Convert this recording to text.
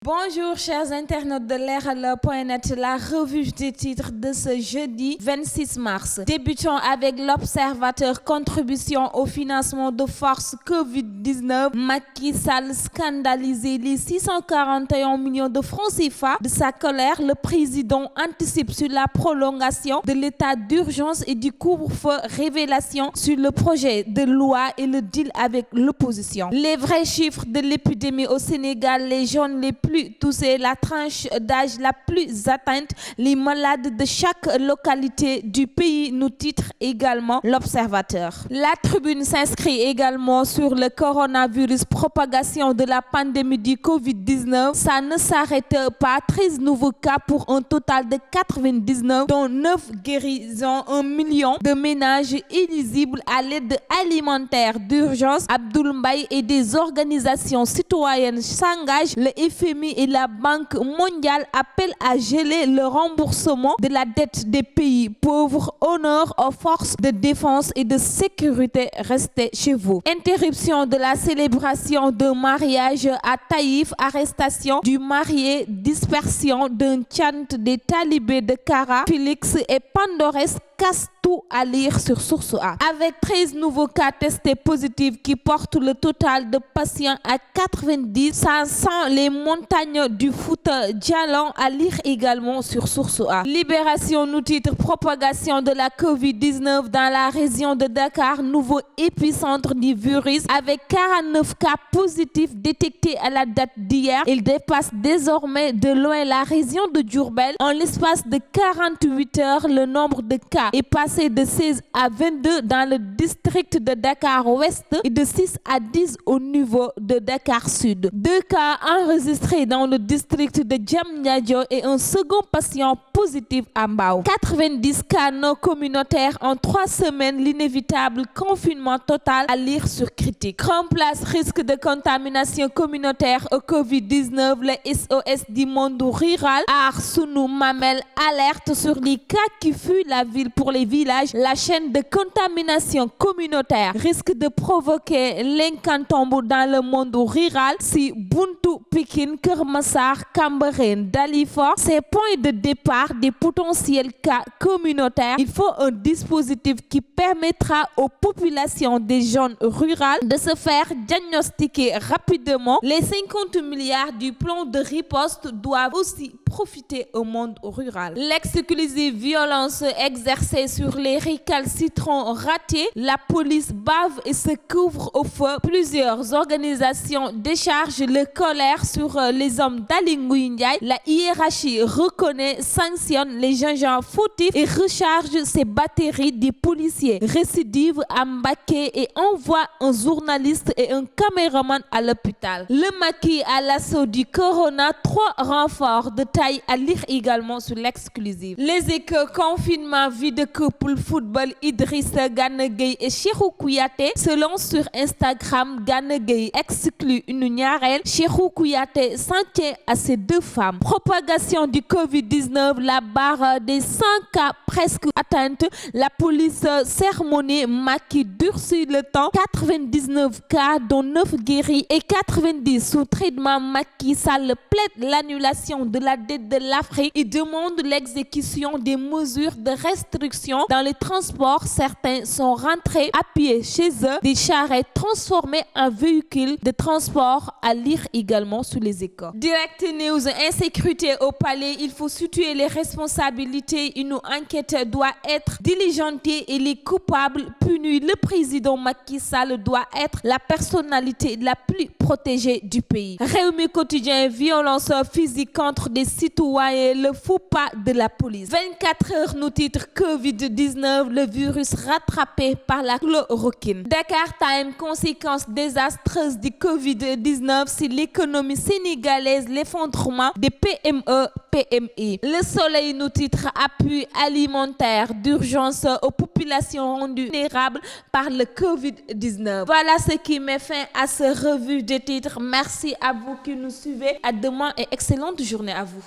Bonjour chers internautes de Leral.net, la revue des titres de ce jeudi 26 mars. Débutons avec l'Observateur, contribution au financement de force Covid-19. Macky Sall scandalisé les 641 millions de francs CFA. De sa colère, le président anticipe sur la prolongation de l'état d'urgence et du couvre-feu. Révélation sur le projet de loi et le deal avec l'opposition. Les vrais chiffres de l'épidémie au Sénégal, les jeunes les plus touchés, la tranche d'âge la plus atteinte, les malades de chaque localité du pays, nous titre également l'Observateur. La Tribune s'inscrit également sur le coronavirus, propagation de la pandémie du Covid-19. Ça ne s'arrête pas, 13 nouveaux cas pour un total de 99, dont 9 guérisons, 1 million de ménages éligibles à l'aide alimentaire d'urgence. Abdoul Mbaye et des organisations citoyennes s'engagent. Le FMI et la Banque mondiale appellent à geler le remboursement de la dette des pays pauvres. Honneur aux forces de défense et de sécurité, restez chez vous. Interruption de la célébration d'un mariage à Taïf, arrestation du marié, dispersion d'un chant des talibés de Kara. Félix et Pandores cassent tout, à lire sur Source A. Avec 13 nouveaux cas testés positifs qui portent le total de patients à 90, ça sent les montagnes du Fouta Djallon, à lire également sur Source A. Libération nous titre propagation de la Covid-19 dans la région de Dakar, nouveau épicentre du virus avec 49 cas positifs détectés à la date d'hier. Il dépasse désormais de loin la région de Diourbel. En l'espace de 48 heures, le nombre de cas est passé de 16 à 22 dans le district de Dakar-Ouest et de 6 à 10 au niveau de Dakar-Sud. 2 cas enregistrés dans le district de Diamniadio et un second patient positif à Mbao. 90 cas non communautaires en 3 semaines, l'inévitable confinement total, à lire sur Critique. Remplace risque de contamination communautaire au Covid-19, le SOS du monde rural. Aar Sunu Mamel alerte sur les cas qui fuient la ville pour les villages. La chaîne de contamination communautaire risque de provoquer l'incantombe dans le monde rural si Buntu, Pikine, Keur Massar, Cambérène, Dalifort, ces points de départ des potentiels cas communautaires. Il faut un dispositif qui permettra aux populations des zones rurales de se faire diagnostiquer rapidement. Les 50 milliards du plan de riposte doivent aussi profiter au monde rural. L'exclusive violence exercée sur les récalcitrants ratés, la police bave et se couvre au feu. Plusieurs organisations déchargent le colère sur les hommes d'Aly Ngouille Ndiaye. La hiérarchie reconnaît, sanctionne les gens fautifs et recharge ses batteries des policiers. Récidive à Mbacké et envoie un journaliste et un caméraman à l'hôpital. Le Macky à l'assaut du corona, 3 renforts de taille, à lire également sur l'exclusive. Les Échos, confinement, vie de couple, football, Idrissa Gana Gueye et Cheikhou Kouyaté se lancent sur Instagram. Gana Gueye exclut une ñaareel. Cheikhou Kouyaté s'en tient à ces 2 femmes. Propagation du Covid-19, la barre des 100 cas presque atteinte. La police sermonnée, Macky durcit le temps. 99 cas dont 9 guéris et 90 sous traitement. Macky Sall plaide l'annulation de la dette de l'Afrique et demande l'exécution des mesures de restriction dans les transports. Certains sont rentrés à pied chez eux. Des charrettes transformées en véhicules de transport, à lire également sur les Échos. Direct News, insécurité au palais. Il faut situer les responsabilités. Une enquête doit être diligentée et les coupables punis. Le président Macky Sall doit être la personnalité la plus protégée du pays. Rewmi Quotidien, violence physique contre des citoyens, le faux pas de la police. 24 heures nous titre Covid-19, le virus rattrapé par la chloroquine. Dakar Time, conséquences désastreuses du Covid-19 sur l'économie sénégalaise, l'effondrement des PME, PMI. Le Soleil nous titre appui alimentaire d'urgence aux populations rendues vulnérables par le Covid-19. Voilà ce qui met fin à ce revue de titres. Merci à vous qui nous suivez. À demain et excellente journée à vous.